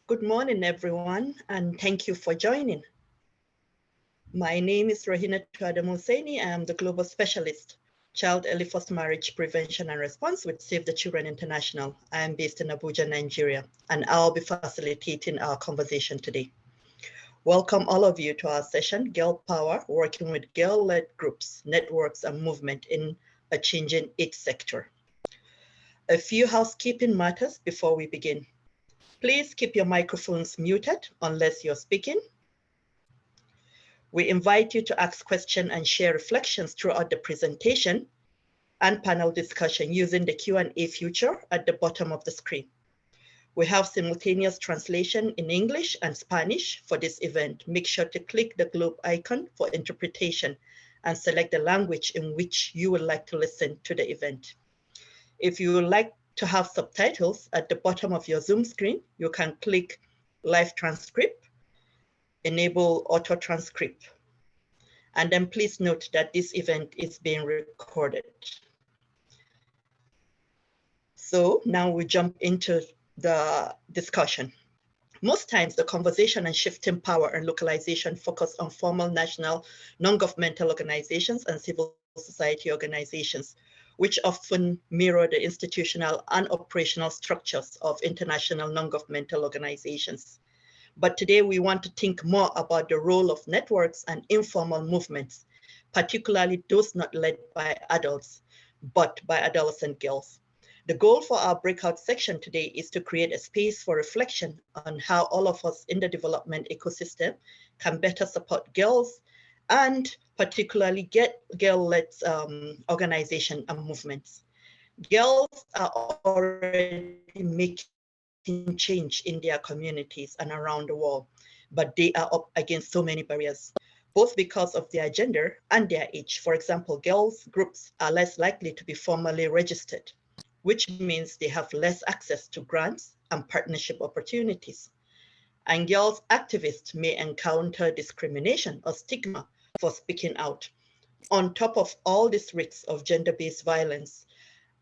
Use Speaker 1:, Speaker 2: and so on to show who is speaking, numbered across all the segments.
Speaker 1: Good morning, everyone, and thank you for joining. My name is Rahina Tuadem-Husseini. I am the Global Specialist, Child Early Forced Marriage Prevention and Response with Save the Children International. I am based in Abuja, Nigeria, and I'll be facilitating our conversation today. Welcome all of you to our session, Girl Power, working with girl-led groups, networks, and movement in a changing age sector. A few housekeeping matters before we begin. Please keep your microphones muted unless you're speaking. We invite you to ask questions and share reflections throughout the presentation and panel discussion using the Q&A feature at the bottom of the screen. We have simultaneous translation in English and Spanish for this event. Make sure to click the globe icon for interpretation and select the language in which you would like to listen to the event. If you would like to have subtitles at the bottom of your Zoom screen, you can click Live Transcript, enable auto transcript. And then please note that this event is being recorded. So now we jump into the discussion. Most times the conversation on shifting power and localization focus on formal national non-governmental organizations and civil society organizations, which often mirror the institutional and operational structures of international non-governmental organizations. But today we want to think more about the role of networks and informal movements, particularly those not led by adults, but by adolescent girls. The goal for our breakout section today is to create a space for reflection on how all of us in the development ecosystem can better support girls and particularly get girl-led organization and movements. Girls are already making change in their communities and around the world, but they are up against so many barriers, both because of their gender and their age. For example, girls groups are less likely to be formally registered, which means they have less access to grants and partnership opportunities. And girls activists may encounter discrimination or stigma for speaking out, on top of all these risks of gender-based violence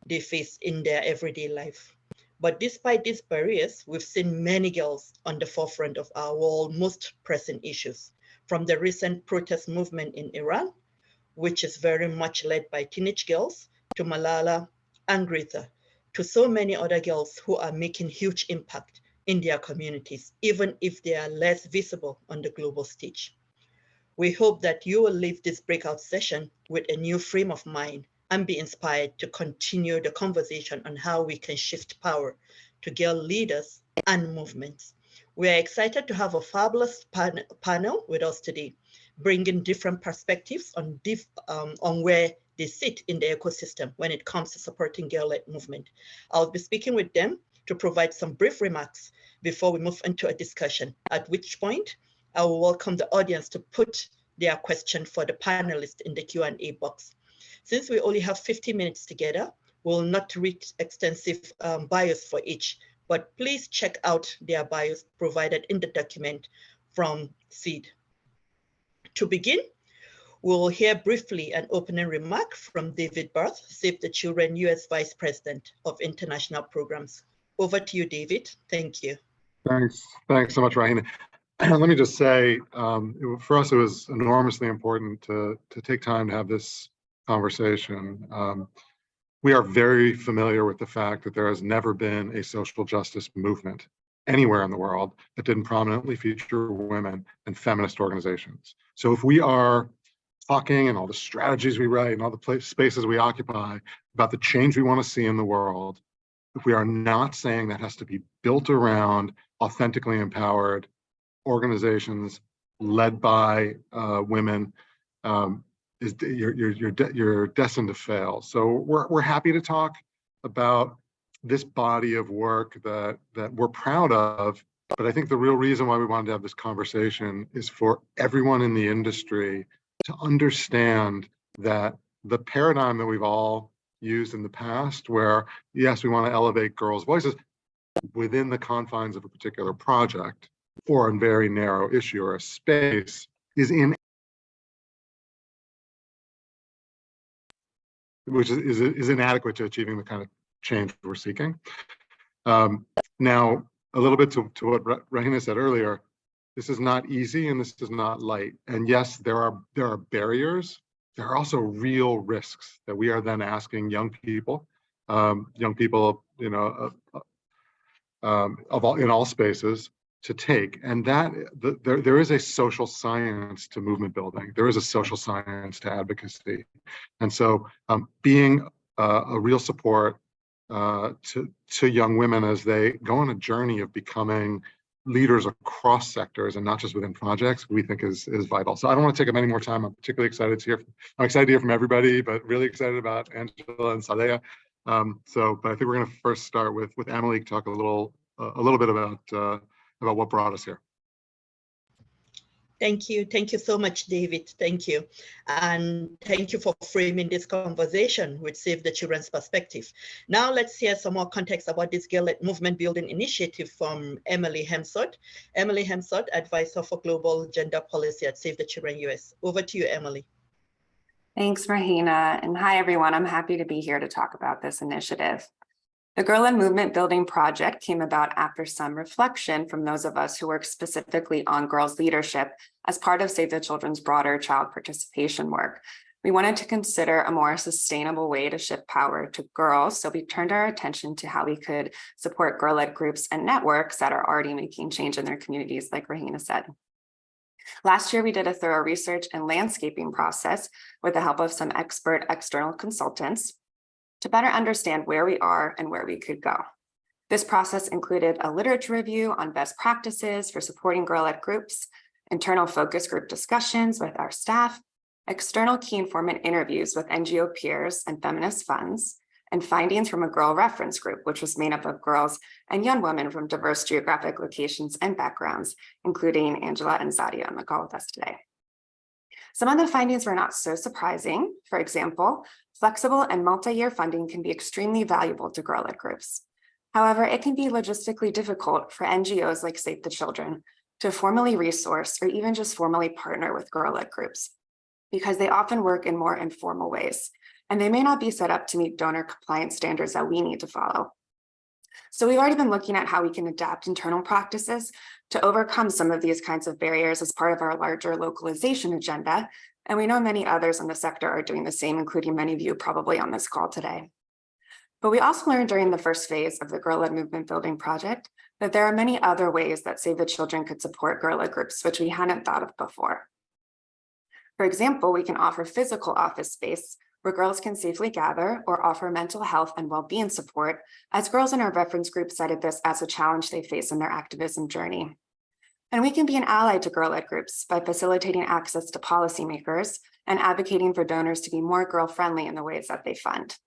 Speaker 1: they face in their everyday life. But despite these barriers, we've seen many girls on the forefront of our world's most pressing issues, from the recent protest movement in Iran, which is very much led by teenage girls, to Malala and Greta, to so many other girls who are making huge impact in their communities, even if they are less visible on the global stage. We hope that you will leave this breakout session with a new frame of mind and be inspired to continue the conversation on how we can shift power to girl leaders and movements. We are excited to have a fabulous panel with us today, bringing different perspectives on where they sit in the ecosystem when it comes to supporting girl-led movement. I'll be speaking with them to provide some brief remarks before we move into a discussion, at which point I will welcome the audience to put their question for the panelists in the Q&A box. Since we only have 50 minutes together, we'll not read extensive bios for each, but please check out their bios provided in the document from SID. To begin, we'll hear briefly an opening remark from David Barth, Save the Children US Vice President of International Programs. Over to you, David. Thank you.
Speaker 2: Thanks so much, Rahina. Let me just say, for us, it was enormously important to take time to have this conversation. We are very familiar with the fact that there has never been a social justice movement anywhere in the world that didn't prominently feature women and feminist organizations. So if we are talking and all the strategies we write and all the spaces we occupy about the change we want to see in the world, if we are not saying that has to be built around authentically empowered organizations led by women, you're destined to fail. So we're happy to talk about this body of work that we're proud of, but I think the real reason why we wanted to have this conversation is for everyone in the industry to understand that the paradigm that we've all used in the past, where yes, we want to elevate girls' voices within the confines of a particular project or a very narrow issue or a space, is inadequate to achieving the kind of change we're seeking. Now, a little bit to what Rahina said earlier, this is not easy and this is not light. And yes, there are barriers. There are also real risks that we are then asking young people, you know, in all spaces to take. And that there is a social science to movement building. There is a social science to advocacy. And so being a real support to young women as they go on a journey of becoming leaders across sectors and not just within projects, we think is vital. So I don't want to take up any more time. I'm particularly excited to hear. I'm excited to hear from everybody, but really excited about Angela and Sadea. But I think we're going to first start with Emily to talk a little bit about what brought us here.
Speaker 1: Thank you. Thank you so much, David. Thank you. And thank you for framing this conversation with Save the Children's perspective. Now let's hear some more context about this girl-led movement building initiative from Emily Hemsod. Emily Hemsod, Advisor for Global Gender Policy at Save the Children US. Over to you, Emily.
Speaker 3: Thanks, Rahina. And hi, everyone. I'm happy to be here to talk about this initiative. The Girl-led Movement Building Project came about after some reflection from those of us who work specifically on girls' leadership as part of Save the Children's broader child participation work. We wanted to consider a more sustainable way to shift power to girls, so we turned our attention to how we could support girl-led groups and networks that are already making change in their communities, like Rahina said. Last year, we did a thorough research and landscaping process with the help of some expert external consultants to better understand where we are and where we could go. This process included a literature review on best practices for supporting girl-led groups, internal focus group discussions with our staff, external key informant interviews with NGO peers and feminist funds, and findings from a girl reference group, which was made up of girls and young women from diverse geographic locations and backgrounds, including Angela and Zadia on the call with us today. Some of the findings were not so surprising. For example, flexible and multi-year funding can be extremely valuable to girl-led groups. However, it can be logistically difficult for NGOs like Save the Children to formally resource or even just formally partner with girl-led groups because they often work in more informal ways, and they may not be set up to meet donor compliance standards that we need to follow. So we've already been looking at how we can adapt internal practices to overcome some of these kinds of barriers as part of our larger localization agenda. And we know many others in the sector are doing the same, including many of you probably on this call today. But we also learned during the first phase of the Girl-led Movement Building Project that there are many other ways that Save the Children could support girl-led groups, which we hadn't thought of before. For example, we can offer physical office space where girls can safely gather, or offer mental health and well-being support, as girls in our reference group cited this as a challenge they face in their activism journey. And we can be an ally to girl-led groups by facilitating access to policymakers and advocating for donors to be more girl-friendly in the ways that they fund.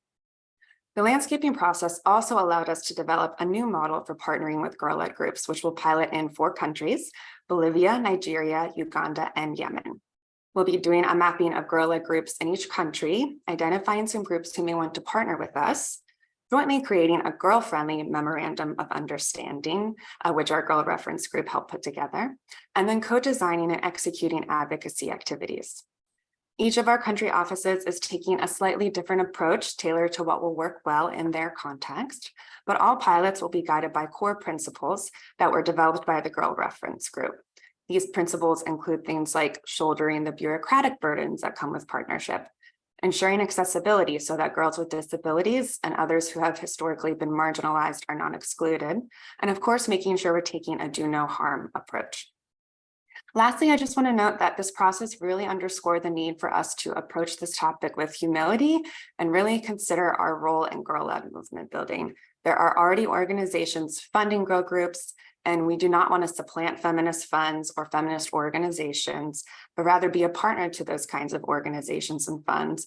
Speaker 3: The landscaping process also allowed us to develop a new model for partnering with girl-led groups, which will pilot in 4 countries: Bolivia, Nigeria, Uganda, and Yemen. We'll be doing a mapping of girl-led groups in each country, identifying some groups who may want to partner with us, jointly creating a girl-friendly memorandum of understanding, which our girl reference group helped put together, and then co-designing and executing advocacy activities. Each of our country offices is taking a slightly different approach tailored to what will work well in their context, but all pilots will be guided by core principles that were developed by the girl reference group. These principles include things like shouldering the bureaucratic burdens that come with partnership, ensuring accessibility so that girls with disabilities and others who have historically been marginalized are not excluded, and of course, making sure we're taking a do no harm approach. Lastly, I just want to note that this process really underscored the need for us to approach this topic with humility and really consider our role in girl-led movement building. There are already organizations funding girl groups, and we do not want to supplant feminist funds or feminist organizations, but rather be a partner to those kinds of organizations and funds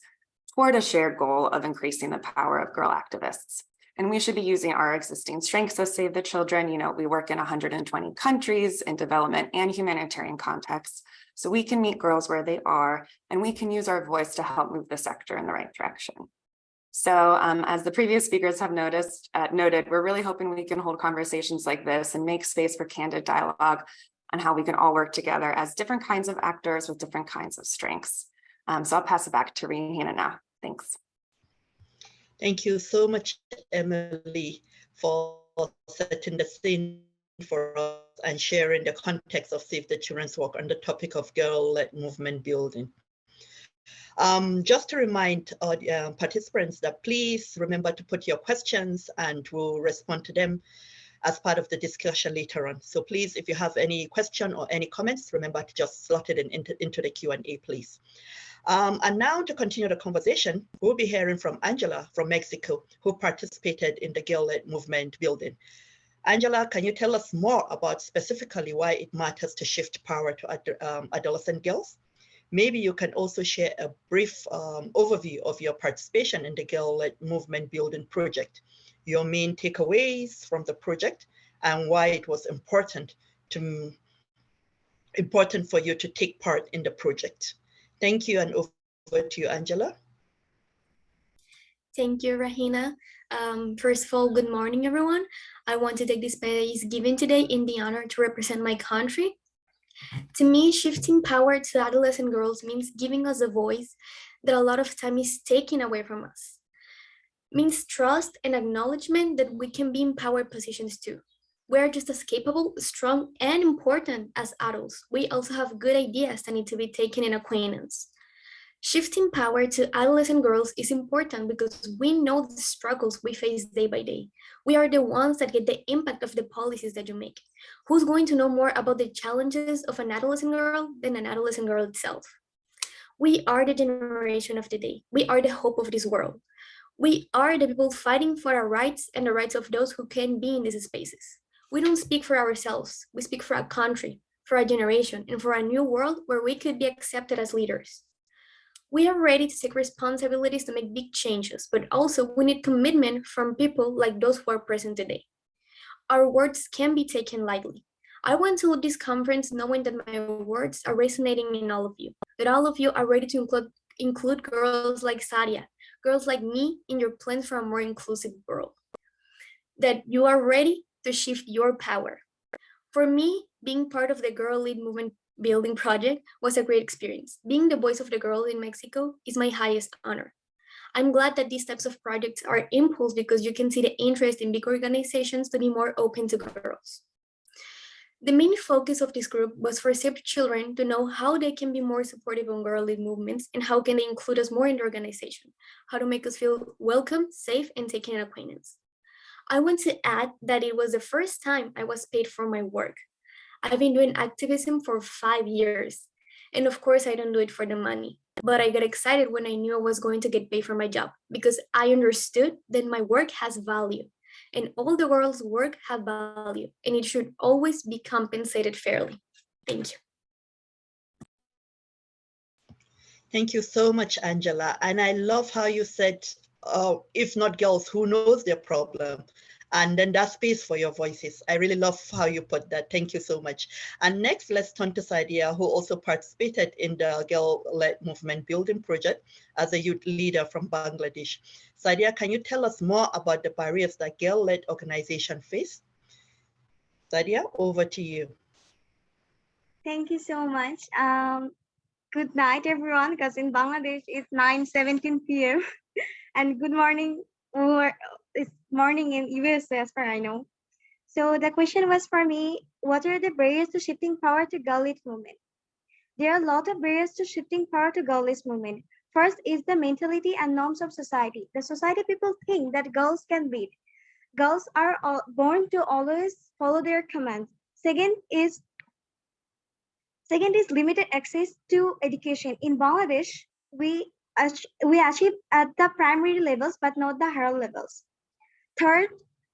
Speaker 3: toward a shared goal of increasing the power of girl activists. And we should be using our existing strengths as Save the Children. You know, we work in 120 countries in development and humanitarian contexts, so we can meet girls where they are, and we can use our voice to help move the sector in the right direction. So as the previous speakers have noted, we're really hoping we can hold conversations like this and make space for candid dialogue on how we can all work together as different kinds of actors with different kinds of strengths. So I'll pass it back to Rahina now. Thanks.
Speaker 1: Thank you so much, Emily, for setting the scene for us and sharing the context of Save the Children's work on the topic of girl-led movement building. Just to remind participants that please remember to put your questions and we'll respond to them as part of the discussion later on. So please, if you have any question or any comments, remember to just slot it into the Q&A, please. And now to continue the conversation, we'll be hearing from Angela from Mexico, who participated in the girl-led movement building. Angela, can you tell us more about specifically why it matters to shift power to adolescent girls? Maybe you can also share a brief overview of your participation in the girl-led movement building project, your main takeaways from the project, and why it was important for you to take part in the project. Thank you, and over to you, Angela.
Speaker 4: Thank you, Rahina. First of all, good morning, everyone. I want to take this space given today in the honor to represent my country. To me, shifting power to adolescent girls means giving us a voice that a lot of time is taken away from us. Means trust and acknowledgement that we can be in power positions too. We're just as capable, strong, and important as adults. We also have good ideas that need to be taken in acquaintance. Shifting power to adolescent girls is important because we know the struggles we face day by day. We are the ones that get the impact of the policies that you make. Who's going to know more about the challenges of an adolescent girl than an adolescent girl itself? We are the generation of the day. We are the hope of this world. We are the people fighting for our rights and the rights of those who can be in these spaces. We don't speak for ourselves. We speak for our country, for our generation, and for a new world where we could be accepted as leaders. We are ready to take responsibilities to make big changes, but also we need commitment from people like those who are present today. Our words can be taken lightly. I went to this conference knowing that my words are resonating in all of you, that all of you are ready to include girls like Sadia, girls like me in your plans for a more inclusive world, that you are ready to shift your power. For me, being part of the girl-led movement building project was a great experience. Being the voice of the girl in Mexico is my highest honor. I'm glad that these types of projects are impulsed because you can see the interest in big organizations to be more open to girls. The main focus of this group was for Save Children to know how they can be more supportive on girl-led movements and how can they include us more in the organization, how to make us feel welcome, safe, and taken in acquaintance. I want to add that it was the first time I was paid for my work. I've been doing activism for 5 years. And of course, I don't do it for the money. But I got excited when I knew I was going to get paid for my job because I understood that my work has value. And all the girls' work have value. And it should always be compensated fairly. Thank you.
Speaker 1: Thank you so much, Angela. And I love how you said, if not girls, who knows their problem? And then that space for your voices. I really love how you put that. Thank you so much. And next, let's turn to Sadia, who also participated in the girl-led movement building project as a youth leader from Bangladesh. Sadia, can you tell us more about the barriers that girl-led organizations face? Sadia, over to you.
Speaker 5: Thank you so much. Good night, everyone, because in Bangladesh, it's 9:17 p.m. and good morning, or it's morning in US, as far I know. So the question was for me, what are the barriers to shifting power to girl-led movement? There are a lot of barriers to shifting power to girl-led movement. First is the mentality and norms of society. The society people think that girls can lead. Girls are born to always follow their commands. Second is limited access to education. In Bangladesh, we achieve at the primary levels, but not the higher levels. Third,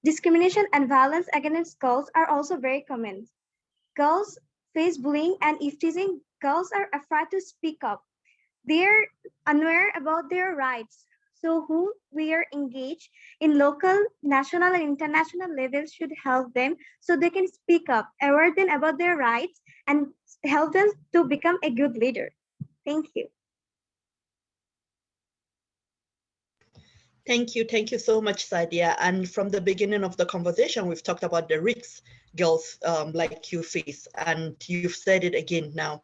Speaker 5: discrimination and violence against girls are also very common. Girls face bullying and if teasing, girls are afraid to speak up. They're unaware about their rights. So who we are engaged in local, national, and international levels should help them so they can speak up, aware them about their rights, and help them to become a good leader. Thank you.
Speaker 1: Thank you so much, Sadia. And from the beginning of the conversation, we've talked about the risks girls like you face, and you've said it again now.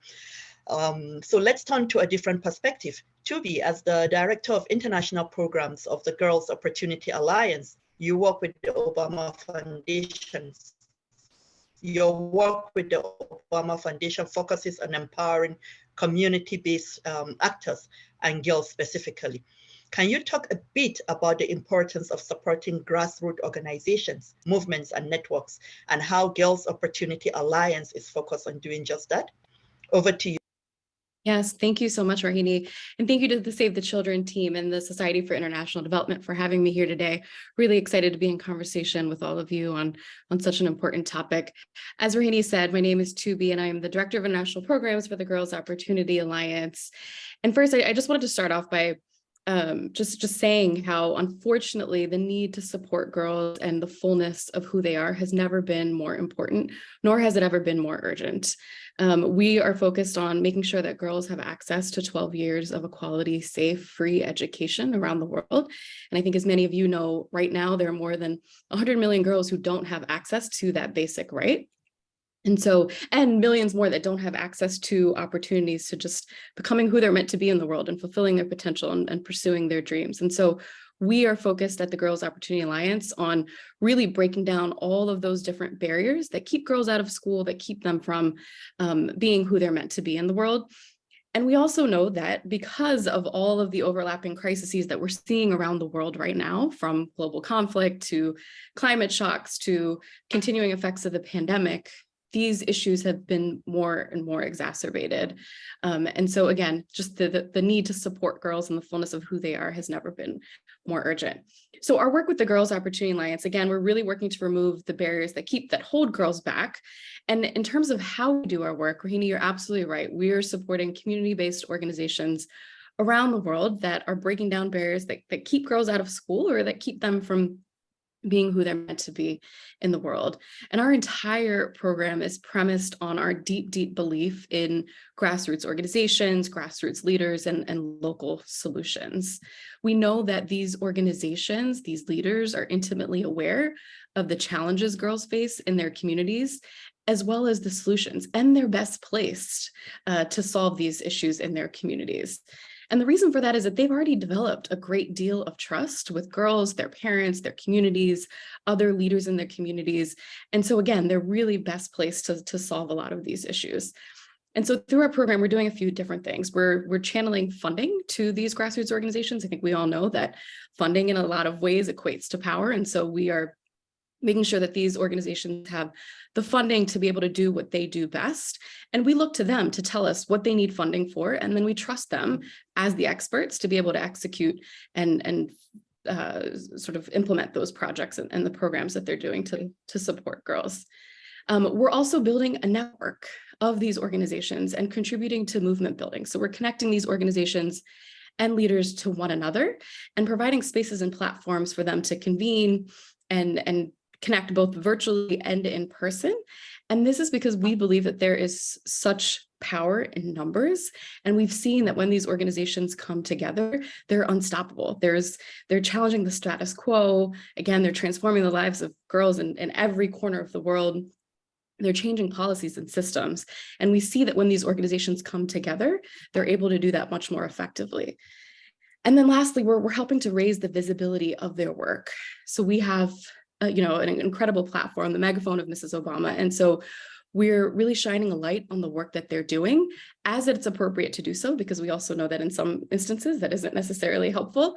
Speaker 1: So let's turn to a different perspective. Tubi, as the Director of International Programs of the Girls Opportunity Alliance, you work with the Obama Foundation your work with the Obama Foundation focuses on empowering community-based actors and girls specifically. Can you talk a bit about the importance of supporting grassroots organizations, movements, and networks, and how Girls Opportunity Alliance is focused on doing just that? Over to you.
Speaker 6: Yes, thank you so much, Rohini. And thank you to the Save the Children team and the Society for International Development for having me here today. Really excited to be in conversation with all of you on such an important topic. As Rohini said, my name is Tubi, and I am the Director of International Programs for the Girls Opportunity Alliance. And first, I just wanted to start off by just saying how, unfortunately, the need to support girls and the fullness of who they are has never been more important, nor has it ever been more urgent. We are focused on making sure that girls have access to 12 years of a quality, safe, free education around the world. And I think, as many of you know, right now, there are more than 100 million girls who don't have access to that basic right. And millions more that don't have access to opportunities to just becoming who they're meant to be in the world and fulfilling their potential and pursuing their dreams. And so we are focused at the Girls Opportunity Alliance on really breaking down all of those different barriers that keep girls out of school, that keep them from being who they're meant to be in the world. And we also know that because of all of the overlapping crises that we're seeing around the world right now, from global conflict to climate shocks to continuing effects of the pandemic, these issues have been more and more exacerbated. And so again, just the need to support girls in the fullness of who they are has never been more urgent. So our work with the Girls Opportunity Alliance, again, we're really working to remove the barriers that hold girls back. And in terms of how we do our work, Rohini, you're absolutely right. We are supporting community-based organizations around the world that are breaking down barriers that keep girls out of school or that keep them from being who they're meant to be in the world. And our entire program is premised on our deep, deep belief in grassroots organizations, grassroots leaders, and local solutions. We know that these organizations, these leaders, are intimately aware of the challenges girls face in their communities, as well as the solutions, and they're best placed to solve these issues in their communities. And the reason for that is that they've already developed a great deal of trust with girls, their parents, their communities, other leaders in their communities. And so again, they're really best placed to solve a lot of these issues. And so through our program, we're doing a few different things. We're channeling funding to these grassroots organizations. I think we all know that funding in a lot of ways equates to power. And so we are making sure that these organizations have the funding to be able to do what they do best. And we look to them to tell us what they need funding for. And then we trust them as the experts to be able to execute and sort of implement those projects and the programs that they're doing to support girls. We're also building a network of these organizations and contributing to movement building. So we're connecting these organizations and leaders to one another and providing spaces and platforms for them to convene and connect both virtually and in person. And this is because we believe that there is such power in numbers. And we've seen that when these organizations come together, they're unstoppable. They're challenging the status quo. Again, they're transforming the lives of girls in every corner of the world. They're changing policies and systems. And we see that when these organizations come together, they're able to do that much more effectively. And then lastly, we're helping to raise the visibility of their work. So we have an incredible platform, the megaphone of Mrs. Obama. And so we're really shining a light on the work that they're doing as it's appropriate to do so, because we also know that in some instances that isn't necessarily helpful.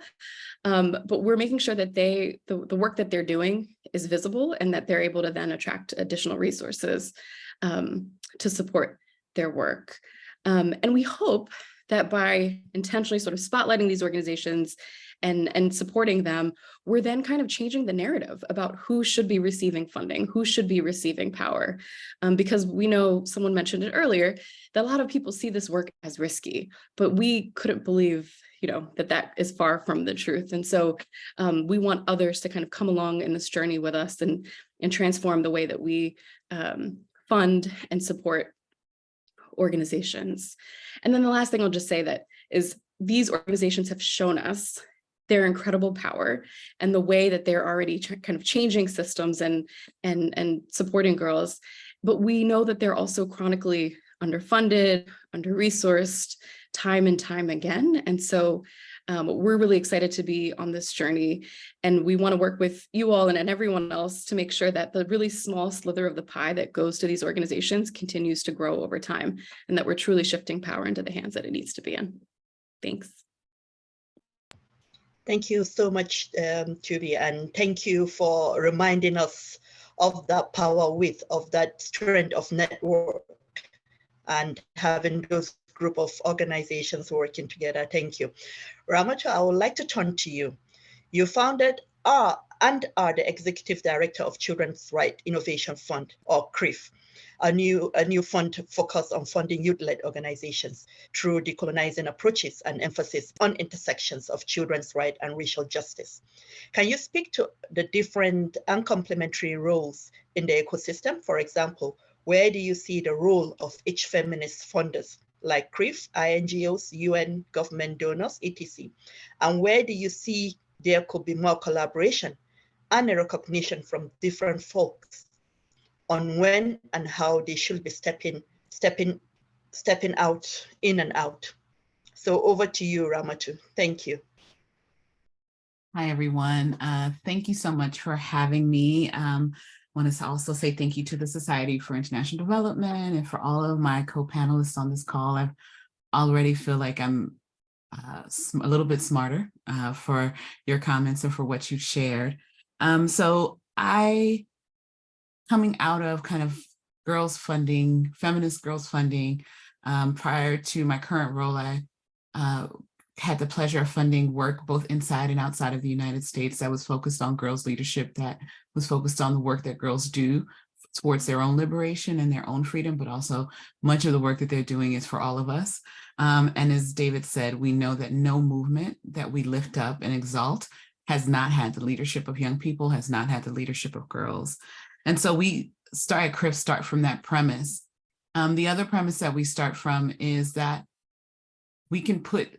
Speaker 6: But we're making sure that the work that they're doing is visible and that they're able to then attract additional resources to support their work. And we hope that by intentionally sort of spotlighting these organizations and supporting them, we're then kind of changing the narrative about who should be receiving funding, who should be receiving power. Because we know, someone mentioned it earlier, that a lot of people see this work as risky, but we couldn't believe that is far from the truth. And so we want others to kind of come along in this journey with us and transform the way that we fund and support organizations. And then the last thing I'll just say that is these organizations have shown us their incredible power and the way that they're already kind of changing systems and supporting girls. But we know that they're also chronically underfunded, under-resourced, time and time again. And so We're really excited to be on this journey, and we want to work with you all and everyone else to make sure that the really small slither of the pie that goes to these organizations continues to grow over time, and that we're truly shifting power into the hands that it needs to be in. Thanks.
Speaker 1: Thank you so much, Juby, and thank you for reminding us of that power width, of that strength of network, and having those group of organizations working together. Thank you. Ramatu, I would like to turn to you. You founded and are the Executive Director of Children's Right Innovation Fund, or CRIF, a new fund focused on funding youth-led organizations through decolonizing approaches and emphasis on intersections of children's rights and racial justice. Can you speak to the different and complementary roles in the ecosystem? For example, where do you see the role of each feminist funders like CRIF, INGOs, UN, government donors, etc.? And where do you see there could be more collaboration and a recognition from different folks on when and how they should be stepping out, in and out? So over to you, Ramatu. Thank you.
Speaker 7: Hi, everyone. Thank you so much for having me. I want to also say thank you to the Society for International Development and for all of my co-panelists on this call. I already feel like I'm a little bit smarter for your comments and for what you've shared. So coming out of kind of girls funding, feminist girls funding, prior to my current role, I had the pleasure of funding work both inside and outside of the United States that was focused on girls' leadership, that was focused on the work that girls do towards their own liberation and their own freedom, but also much of the work that they're doing is for all of us. And as David said, we know that no movement that we lift up and exalt has not had the leadership of young people, has not had the leadership of girls. And so we at CRIF start from that premise. The other premise that we start from is that we can put,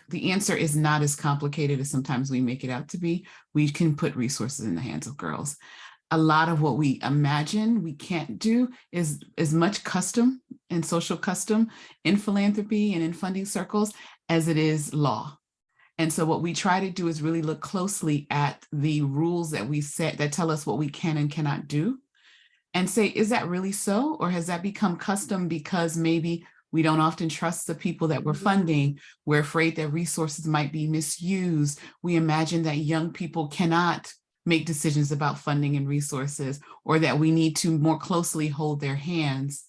Speaker 7: the answer is not as complicated as sometimes we make it out to be. We can put resources in the hands of girls. A lot of what we imagine we can't do is as much custom and social custom in philanthropy and in funding circles as it is law. And so what we try to do is really look closely at the rules that we set that tell us what we can and cannot do and say, is that really so? Or has that become custom because maybe we don't often trust the people that we're funding? We're afraid that resources might be misused. We imagine that young people cannot make decisions about funding and resources, or that we need to more closely hold their hands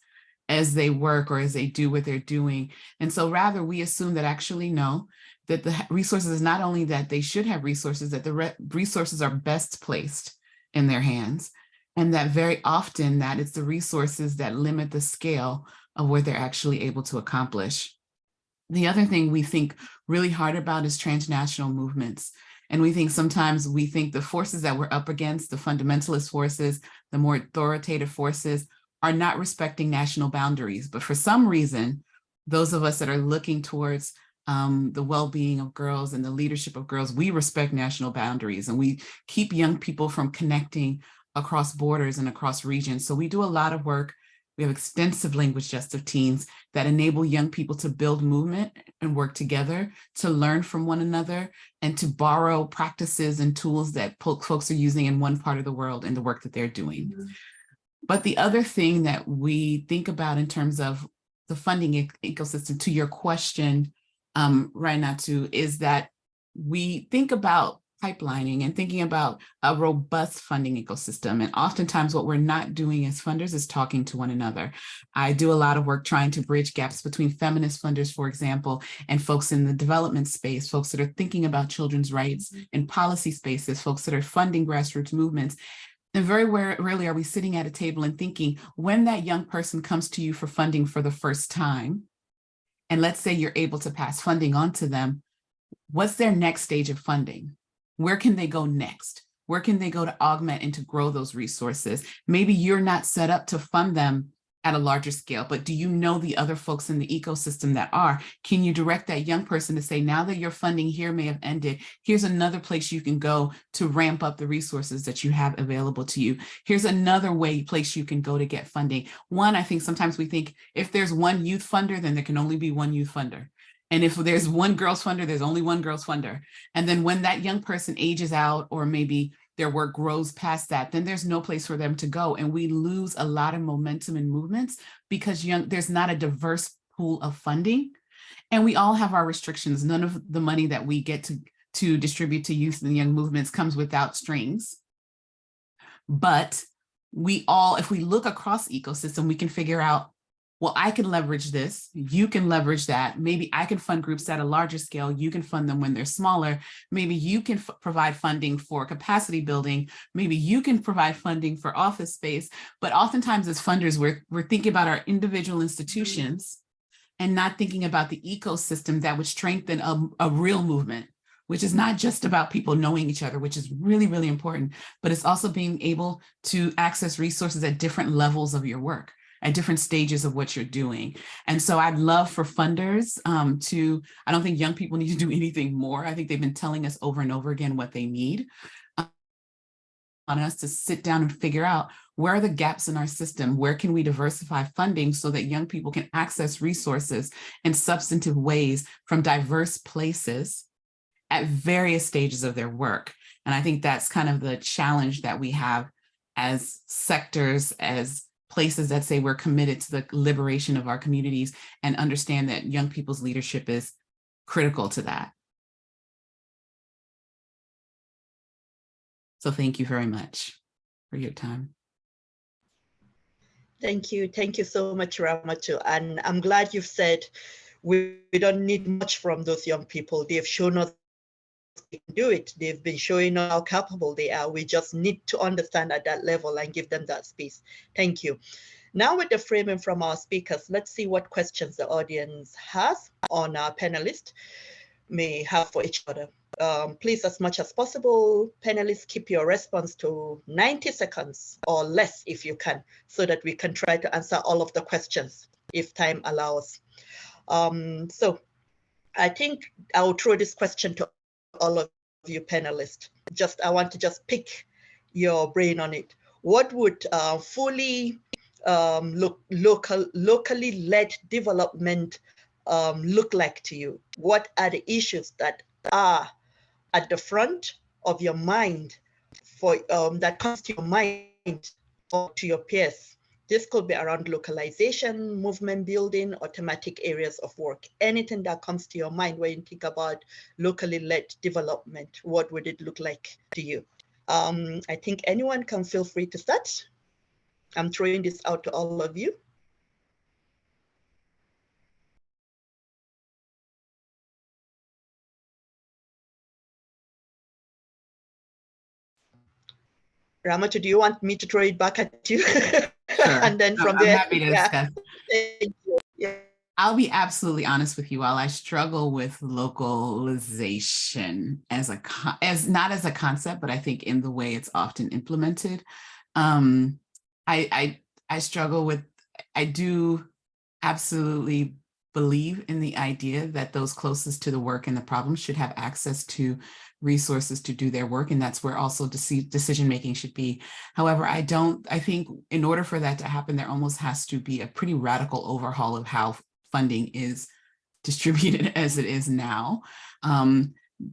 Speaker 7: as they work or as they do what they're doing. And so rather we assume that actually no, that the resources is not only that they should have resources, that the resources are best placed in their hands. And that very often that it's the resources that limit the scale of what they're actually able to accomplish. The other thing we think really hard about is transnational movements. And we think sometimes the forces that we're up against, the fundamentalist forces, the more authoritative forces, are not respecting national boundaries. But for some reason, those of us that are looking towards the well-being of girls and the leadership of girls, we respect national boundaries and we keep young people from connecting across borders and across regions. So we do a lot of work. We have extensive language justice teams that enable young people to build movement and work together, to learn from one another, and to borrow practices and tools that folks are using in one part of the world in the work that they're doing. Mm-hmm. But the other thing that we think about in terms of the funding ecosystem, to your question, Rainatu, is that we think about pipelining and thinking about a robust funding ecosystem. And oftentimes what we're not doing as funders is talking to one another. I do a lot of work trying to bridge gaps between feminist funders, for example, and folks in the development space, folks that are thinking about children's rights in policy spaces, folks that are funding grassroots movements. And very rarely are we sitting at a table and thinking, when that young person comes to you for funding for the first time, and let's say you're able to pass funding on to them, what's their next stage of funding? Where can they go next? Where can they go to augment and to grow those resources? Maybe you're not set up to fund them at a larger scale, but do you know the other folks in the ecosystem that are? Can you direct that young person to say, now that your funding here may have ended, here's another place you can go to ramp up the resources that you have available to you. Here's another place you can go to get funding. One, I think sometimes we think if there's one youth funder, then there can only be one youth funder. And if there's one girls funder, there's only one girls funder. And then when that young person ages out, or maybe their work grows past that, then there's no place for them to go. And we lose a lot of momentum and movements because there's not a diverse pool of funding. And we all have our restrictions. None of the money that we get to distribute to youth and young movements comes without strings. But we all, if we look across the ecosystem, we can figure out, well, I can leverage this, you can leverage that. Maybe I can fund groups at a larger scale, you can fund them when they're smaller. Maybe you can provide funding for capacity building. Maybe you can provide funding for office space. But oftentimes as funders, we're thinking about our individual institutions and not thinking about the ecosystem that would strengthen a real movement, which is not just about people knowing each other, which is really, really important, but it's also being able to access resources at different levels of your work, at different stages of what you're doing. And so I'd love for funders I don't think young people need to do anything more. I think they've been telling us over and over again what they need. On us to sit down and figure out, where are the gaps in our system? Where can we diversify funding so that young people can access resources in substantive ways from diverse places at various stages of their work? And I think that's kind of the challenge that we have as sectors, as places that say we're committed to the liberation of our communities, and understand that young people's leadership is critical to that. So thank you very much for your time.
Speaker 1: Thank you. Thank you so much, Ramatu. And I'm glad you've said we don't need much from those young people. They've shown us they can do it. They've been showing how capable they are. We just need to understand at that level and give them that space. Thank you. Now with the framing from our speakers, let's see what questions the audience has on our panelists may have for each other. Please, as much as possible, panelists, keep your response to 90 seconds or less if you can, so that we can try to answer all of the questions if time allows. So I think I will throw this question to all of you panelists. I want to just pick your brain on it. What would fully locally led development look like to you? What are the issues that are at the front of your mind for that comes to your mind or to your peers? This could be around localization, movement building, or thematic areas of work. Anything that comes to your mind when you think about locally led development, what would it look like to you? I think anyone can feel free to start. I'm throwing this out to all of you. Ramatu, do you want me to throw it back at you?
Speaker 7: Sure.
Speaker 1: And then from there,
Speaker 7: I'm happy to discuss.
Speaker 1: Yeah.
Speaker 7: I'll be absolutely honest with you all. I struggle with localization as not as a concept, but I think in the way it's often implemented. I struggle with. I do absolutely believe in the idea that those closest to the work and the problem should have access to resources to do their work, and that's where also decision making should be. However, I think in order for that to happen, there almost has to be a pretty radical overhaul of how funding is distributed as it is now.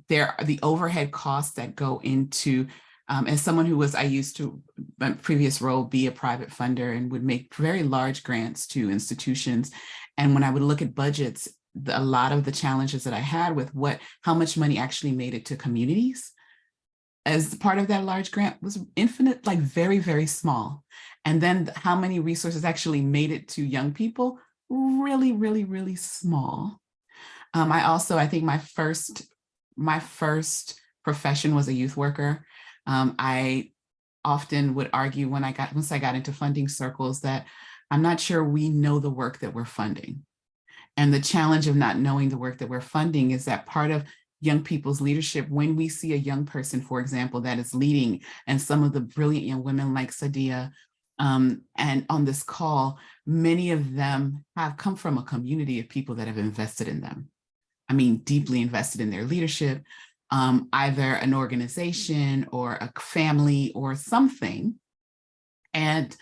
Speaker 7: There are the overhead costs that go into, as someone who I used to, my previous role, be a private funder and would make very large grants to institutions. And when I would look at budgets, a lot of the challenges that I had with how much money actually made it to communities as part of that large grant was infinite, like very, very small. And then how many resources actually made it to young people, really, really, really small. I think my first profession was a youth worker. I often would argue once I got into funding circles that I'm not sure we know the work that we're funding. And the challenge of not knowing the work that we're funding is that part of young people's leadership, when we see a young person, for example, that is leading, and some of the brilliant young women like Sadia, and on this call, many of them have come from a community of people that have invested in them. I mean, deeply invested in their leadership, either an organization or a family or something. And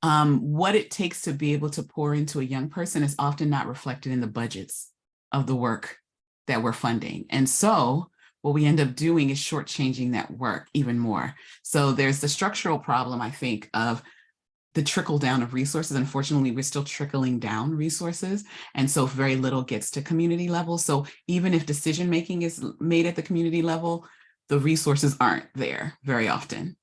Speaker 7: what it takes to be able to pour into a young person is often not reflected in the budgets of the work that we're funding. And so what we end up doing is shortchanging that work even more. So there's the structural problem, I think, of the trickle down of resources. Unfortunately, we're still trickling down resources. And so very little gets to community level. So even if decision making is made at the community level, the resources aren't there very often.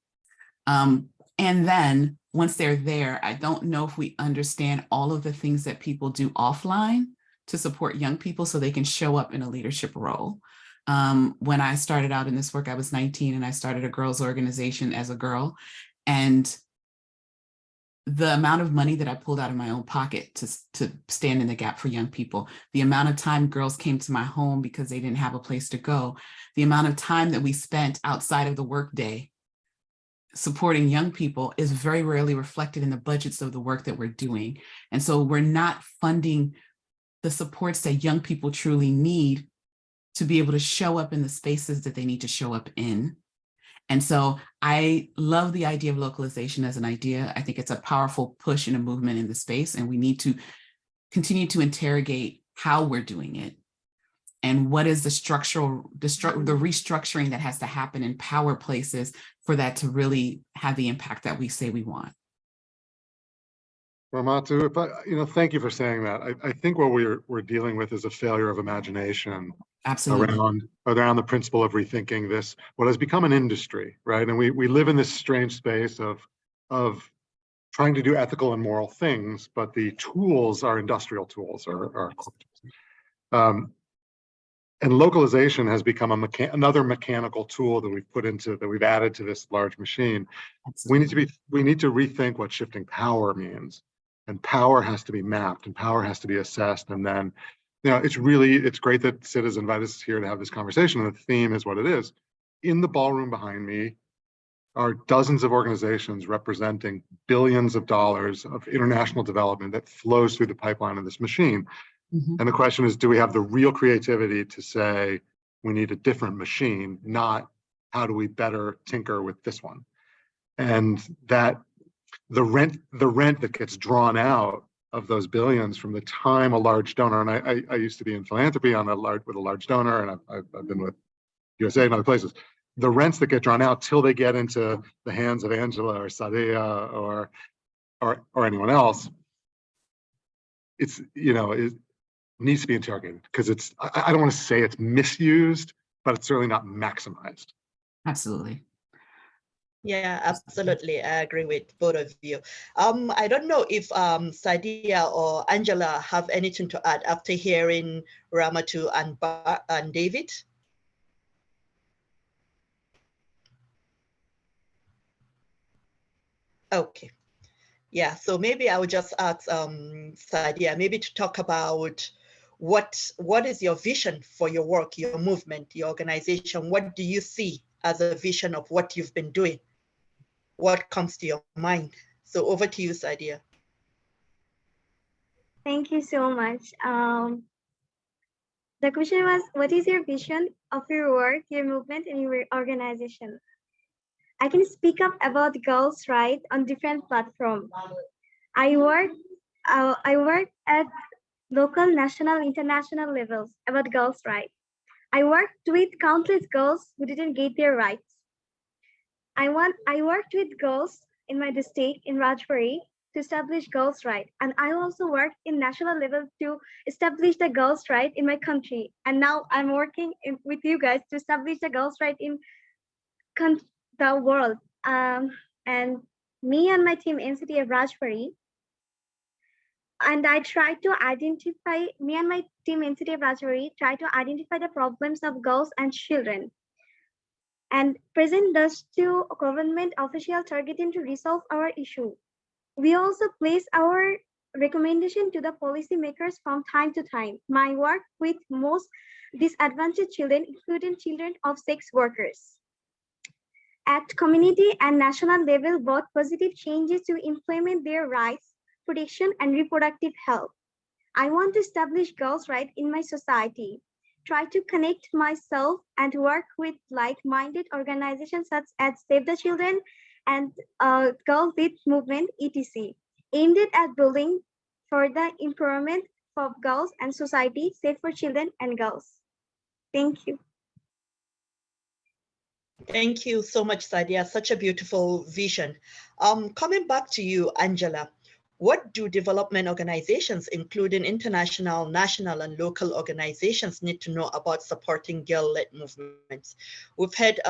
Speaker 7: And then once they're there, I don't know if we understand all of the things that people do offline to support young people so they can show up in a leadership role. When I started out in this work, I was 19 and I started a girls' organization as a girl. And the amount of money that I pulled out of my own pocket to stand in the gap for young people, the amount of time girls came to my home because they didn't have a place to go, the amount of time that we spent outside of the workday supporting young people is very rarely reflected in the budgets of the work that we're doing. And so we're not funding the supports that young people truly need to be able to show up in the spaces that they need to show up in. And so I love the idea of localization as an idea. I think it's a powerful push and a movement in the space, and we need to continue to interrogate how we're doing it and what is the restructuring that has to happen in power places for that to really have the impact that we say we want.
Speaker 2: Ramatu, thank you for saying that. I think what we're dealing with is a failure of imagination.
Speaker 7: Absolutely.
Speaker 2: Around the principle of rethinking this, what has become an industry, right? And we live in this strange space of trying to do ethical and moral things, but the tools are industrial tools or and localization has become another mechanical tool that we've added to this large machine. Absolutely. We need to rethink what shifting power means, and power has to be mapped and power has to be assessed. And then, it's great that SID has invited us here to have this conversation. And the theme is what it is. In the ballroom behind me are dozens of organizations representing billions of dollars of international development that flows through the pipeline of this machine. Mm-hmm. And the question is, do we have the real creativity to say we need a different machine, not how do we better tinker with this one? And that the rent that gets drawn out of those billions from the time a large donor, and I used to be in philanthropy with a large donor, and I've been with USA and other places. The rents that get drawn out till they get into the hands of Angela or Sadia or anyone else, it needs to be interrogated, because I don't want to say it's misused, but it's certainly not maximized.
Speaker 7: Absolutely.
Speaker 1: Yeah, absolutely. I agree with both of you. I don't know if Sadia or Angela have anything to add after hearing Ramatu and David. Okay. Yeah, so maybe I would just ask Sadia maybe to talk about what is your vision for your work, your movement, your organization? What do you see as a vision of what you've been doing? What comes to your mind? So over to you, Sadia.
Speaker 5: Thank you so much. The question was, what is your vision of your work, your movement, and your organization? I can speak up about girls' rights on different platforms. I work at local, national, international levels about girls' rights. I worked with countless girls who didn't get their rights. I worked with girls in my district in Rajbari to establish girls' rights, and I also worked in national level to establish the girls' right in my country. And now I'm working with you guys to establish the girls' right in the world. And me and my team NCT of Rajbari, and me and my team NCT of Rajbari try to identify the problems of girls and children, and present those to government officials targeting to resolve our issue. We also place our recommendation to the policymakers from time to time. My work with most disadvantaged children, including children of sex workers. At community and national level, brought positive changes to implement their rights, protection, and reproductive health. I want to establish girls' rights in my society. Try to connect myself and work with like-minded organizations such as Save the Children and Girl Lead Movement, etc., aimed at building for the empowerment for girls and society safe for children and girls. Thank you.
Speaker 1: Thank you so much, Sadia. Such a beautiful vision. Coming back to you, Angela, what do development organizations, including international, national, and local organizations, need to know about supporting girl-led movements? We've had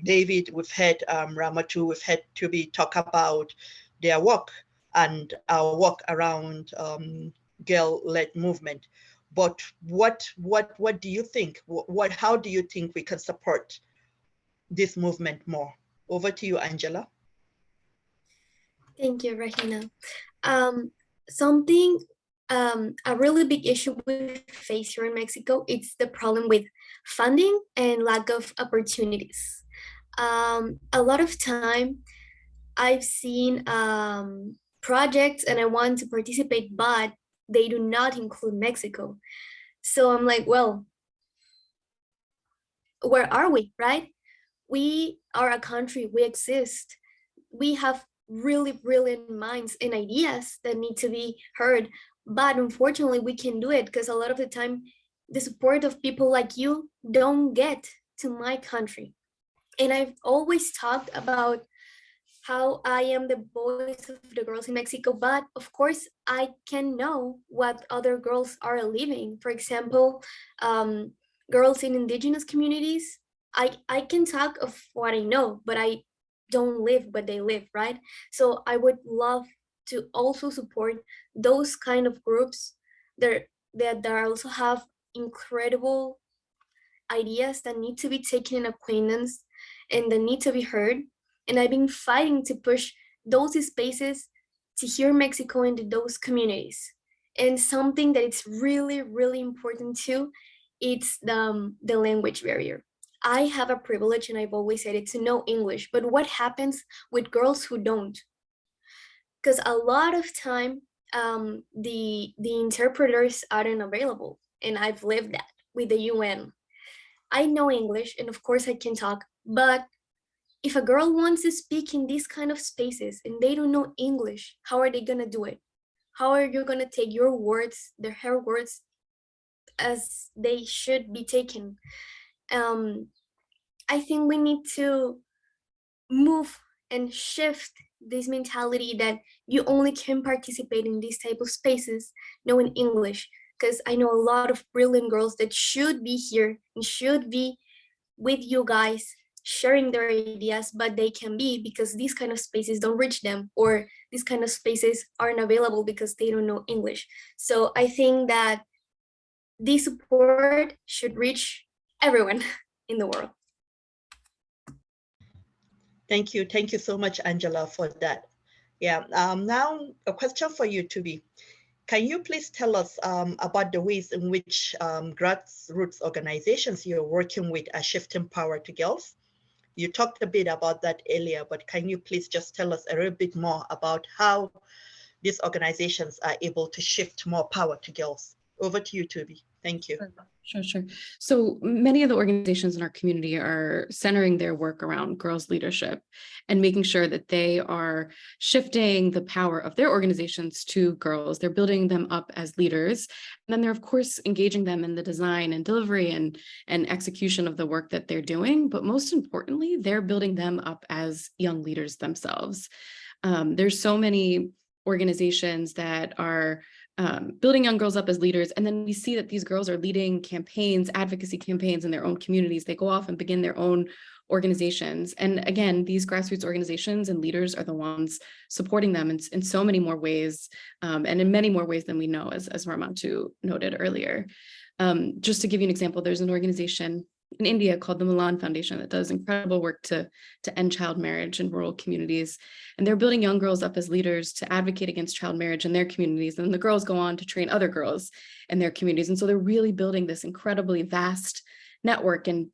Speaker 1: David, we've had Ramatu, we've had Tubi talk about their work and our work around girl-led movement. But what do you think? How do you think we can support this movement more? Over to you, Angela.
Speaker 4: Thank you, Rahina. A really big issue we face here in Mexico, it's the problem with funding and lack of opportunities. A lot of time I've seen projects and I want to participate, but they do not include Mexico. So I'm like, well, where are we, right? We are a country, we exist. We have really brilliant minds and ideas that need to be heard, but unfortunately we can do it because a lot of the time the support of people like you don't get to my country. And I've always talked about how I am the voice of the girls in Mexico, but of course I can know what other girls are living. For example, girls in indigenous communities, I can talk of what I know, but I don't live but they live, right? So I would love to also support those kind of groups that also have incredible ideas that need to be taken in acquaintance and that need to be heard. And I've been fighting to push those spaces to hear Mexico into those communities. And something that it's really, really important too, it's the language barrier. I have a privilege, and I've always said it, to know English, but what happens with girls who don't? Because a lot of time, the interpreters aren't available, and I've lived that with the UN. I know English, and of course I can talk, but if a girl wants to speak in these kind of spaces and they don't know English, how are they gonna do it? How are you gonna take your words, her words, as they should be taken? I think we need to move and shift this mentality that you only can participate in these type of spaces knowing English, because I know a lot of brilliant girls that should be here and should be with you guys sharing their ideas, but they can be because these kind of spaces don't reach them, or these kind of spaces aren't available because they don't know English. So I think that this support should reach everyone in the world.
Speaker 1: Thank you. Thank you so much, Angela, for that. Yeah. Now a question for you, Tubi. Can you please tell us about the ways in which grassroots organizations you're working with are shifting power to girls? You talked a bit about that earlier, but can you please just tell us a little bit more about how these organizations are able to shift more power to girls? Over to you, Tubi. Thank you.
Speaker 6: Sure. So many of the organizations in our community are centering their work around girls' leadership and making sure that they are shifting the power of their organizations to girls. They're building them up as leaders. And then they're, of course, engaging them in the design and delivery and execution of the work that they're doing. But most importantly, they're building them up as young leaders themselves. There's so many organizations that are building young girls up as leaders. And then we see that these girls are leading campaigns, advocacy campaigns in their own communities. They go off and begin their own organizations. And again, these grassroots organizations and leaders are the ones supporting them in so many more ways, and in many more ways than we know, as Ramatu noted earlier. Just to give you an example, there's an organization in India called the Milan Foundation that does incredible work to end child marriage in rural communities. And they're building young girls up as leaders to advocate against child marriage in their communities. And the girls go on to train other girls in their communities. And so they're really building this incredibly vast network and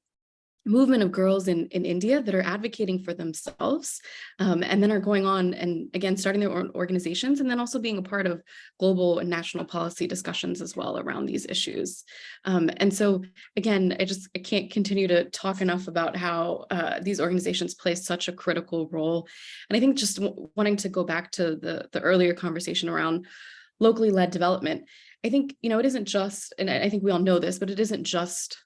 Speaker 6: movement of girls in India that are advocating for themselves, and then are going on and again starting their own organizations, and then also being a part of global and national policy discussions as well around these issues. And so again, I can't continue to talk enough about how these organizations play such a critical role. And I think just wanting to go back to the earlier conversation around locally led development, I think, it isn't just, and I think we all know this, but it isn't just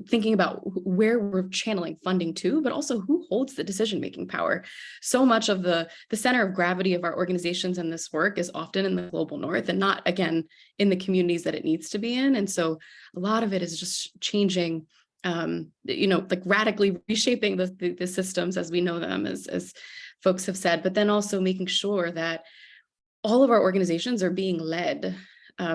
Speaker 6: thinking about where we're channeling funding to, but also who holds the decision-making power. So much of the center of gravity of our organizations and this work is often in the global north and not, again, in the communities that it needs to be in. And so a lot of it is just changing, like radically reshaping the systems as we know them, as folks have said, but then also making sure that all of our organizations are being led,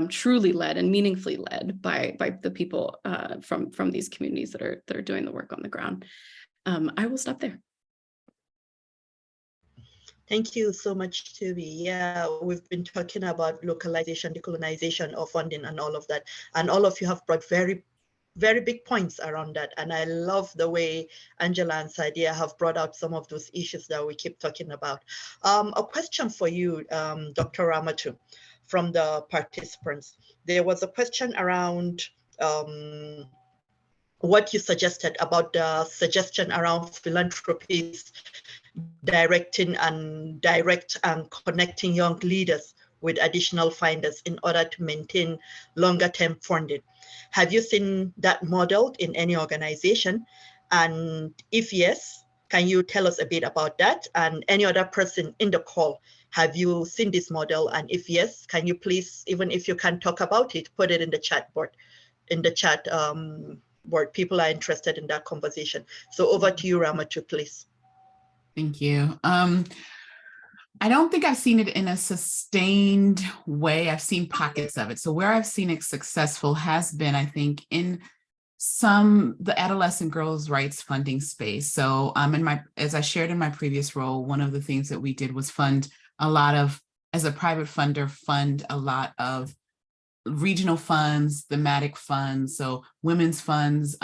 Speaker 6: truly led and meaningfully led by the people from these communities that are doing the work on the ground. I will stop there.
Speaker 1: Thank you so much, Toby. Yeah, we've been talking about localization, decolonization of funding and all of that. And all of you have brought very, very big points around that. And I love the way Angela and Sadia have brought out some of those issues that we keep talking about. A question for you, Dr. Ramatu, from the participants. There was a question around what you suggested about the suggestion around philanthropies direct and connecting young leaders with additional funders in order to maintain longer term funding. Have you seen that modeled in any organization? And if yes, can you tell us a bit about that? And any other person in the call, have you seen this model? And if yes, can you please, even if you can talk about it, put it in the chat board, board. People are interested in that conversation. So over to you, Ramatu, please.
Speaker 7: Thank you. I don't think I've seen it in a sustained way. I've seen pockets of it. So where I've seen it successful has been, I think, in the adolescent girls' rights funding space. So as I shared in my previous role, one of the things that we did was as a private funder, fund a lot of regional funds, thematic funds, so women's funds,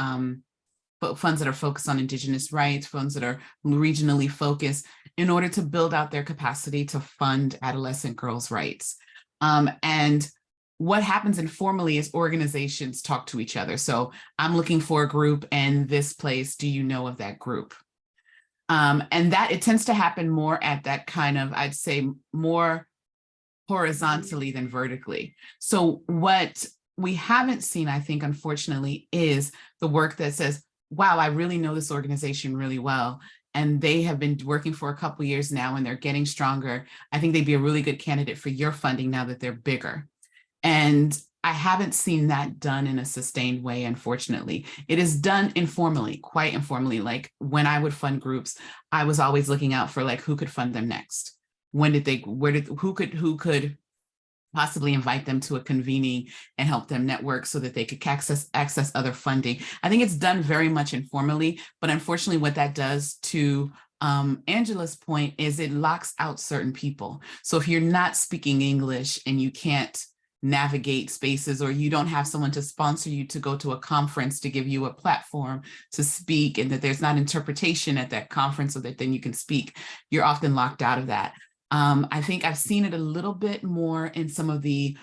Speaker 7: but funds that are focused on Indigenous rights, funds that are regionally focused, in order to build out their capacity to fund adolescent girls' rights. And what happens informally is organizations talk to each other. So I'm looking for a group in this place. Do you know of that group? And that it tends to happen more at that kind of, I'd say, more horizontally than vertically. So what we haven't seen, I think, unfortunately, is the work that says, wow, I really know this organization really well, and they have been working for a couple of years now and they're getting stronger. I think they'd be a really good candidate for your funding now that they're bigger. And I haven't seen that done in a sustained way, unfortunately. It is done informally, quite informally. Like when I would fund groups, I was always looking out for like who could fund them next. Who could possibly invite them to a convening and help them network so that they could access other funding. I think it's done very much informally, but unfortunately what that does, to Angela's point, is it locks out certain people. So if you're not speaking English and you can't navigate spaces, or you don't have someone to sponsor you to go to a conference to give you a platform to speak, and that there's not interpretation at that conference so that then you can speak, you're often locked out of that. I think I've seen it a little bit more in some of the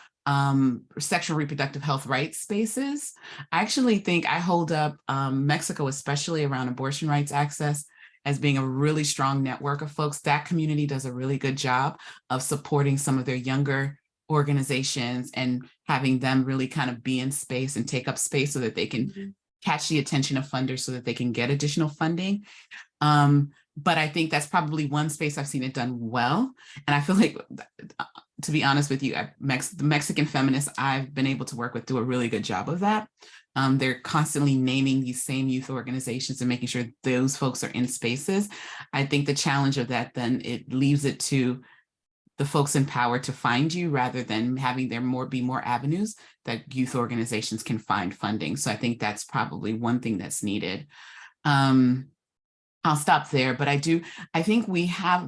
Speaker 7: sexual reproductive health rights spaces. I actually think I hold up Mexico, especially around abortion rights access, as being a really strong network of folks. That community does a really good job of supporting some of their younger organizations and having them really kind of be in space and take up space so that they can catch the attention of funders so that they can get additional funding. But I think that's probably one space I've seen it done well. And I feel like, to be honest with you, the Mexican feminists I've been able to work with do a really good job of that. They're constantly naming these same youth organizations and making sure those folks are in spaces. I think the challenge of that, then it leaves it to the folks in power to find you, rather than having there be more avenues that youth organizations can find funding. So I think that's probably one thing that's needed. I'll stop there, but I think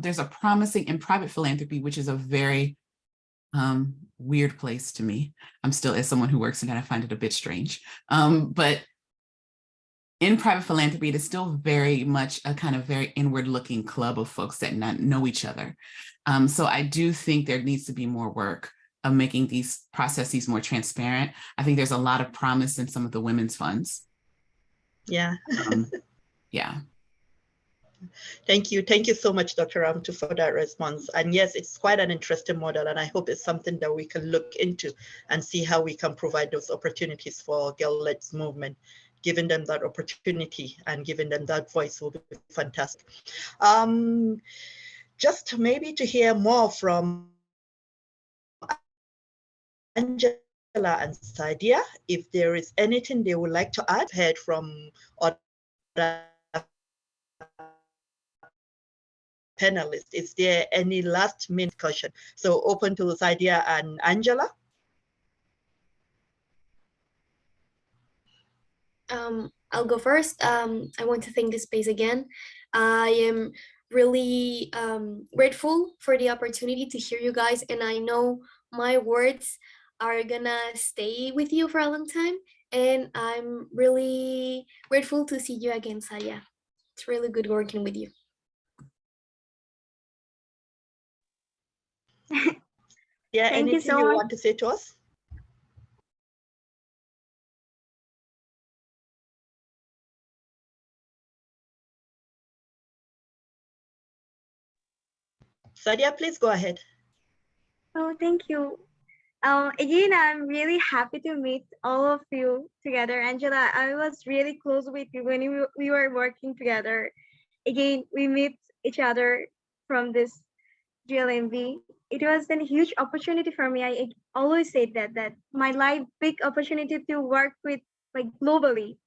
Speaker 7: there's a promising in private philanthropy, which is a very weird place to me. I'm still, as someone who works in that, I find it a bit strange. But in private philanthropy, it is still very much a kind of very inward looking club of folks that know each other. So I do think there needs to be more work of making these processes more transparent. I think there's a lot of promise in some of the women's funds.
Speaker 1: Yeah.
Speaker 7: Yeah.
Speaker 1: Thank you. Thank you so much, Dr. Ramtu, for that response. And yes, it's quite an interesting model, and I hope it's something that we can look into and see how we can provide those opportunities for girl-led movement. Giving them that opportunity and giving them that voice will be fantastic. Just maybe to hear more from Angela and Sadia, if there is anything they would like to add, heard from other panelists. Is there any last minute discussion? So open to Sadia and Angela.
Speaker 4: I'll go first. I want to thank this space again. I am really grateful for the opportunity to hear you guys, and I know my words are gonna stay with you for a long time, and I'm really grateful to see you again, Sadia. It's really good working with you.
Speaker 1: Yeah,
Speaker 5: Thank you
Speaker 1: anything
Speaker 5: so
Speaker 1: you
Speaker 5: much.
Speaker 1: want to say to us? Sadia, please go ahead.
Speaker 5: Oh, thank you. Again, I'm really happy to meet all of you together. Angela, I was really close with you when we were working together. Again, we meet each other from this GLMV. It was a huge opportunity for me. I always said that my life big opportunity to work with like globally.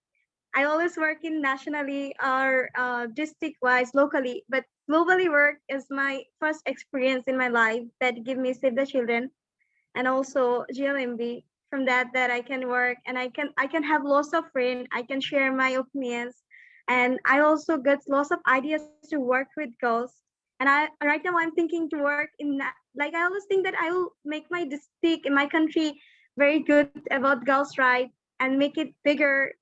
Speaker 5: I always work in nationally or district wise, locally, but globally work is my first experience in my life that give me Save the Children and also GLMB. From that I can work and I can have lots of friends. I can share my opinions, and I also get lots of ideas to work with girls. And I right now I'm thinking to work in like I always think that I will make my district in my country very good about girls' rights and make it bigger.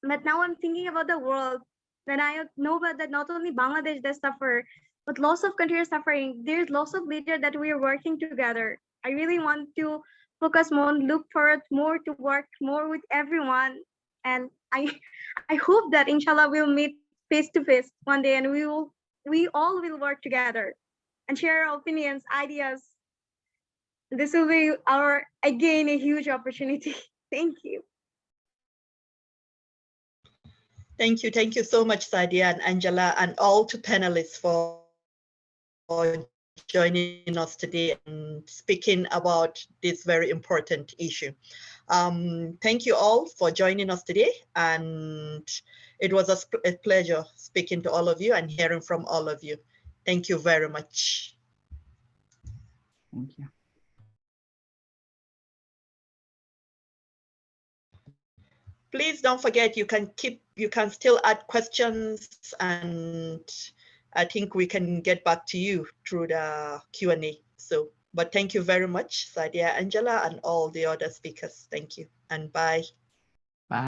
Speaker 5: But now I'm thinking about the world. Then I know about that not only Bangladesh that suffer, but lots of countries are suffering. There's lots of leaders that we are working together. I really want to focus more, look forward more to work more with everyone. And I hope that inshallah we'll meet face to face one day and we all will work together and share our opinions, ideas. This will be our again a huge opportunity. Thank you.
Speaker 1: Thank you. Thank you so much, Sadia and Angela, and all to panelists for joining us today and speaking about this very important issue. Thank you all for joining us today, and it was a pleasure speaking to all of you and hearing from all of you. Thank you very much.
Speaker 7: Thank you.
Speaker 1: Please don't forget, you can still add questions, and I think we can get back to you through the Q&A. So, but thank you very much, Sadia, Angela, and all the other speakers. Thank you, and bye.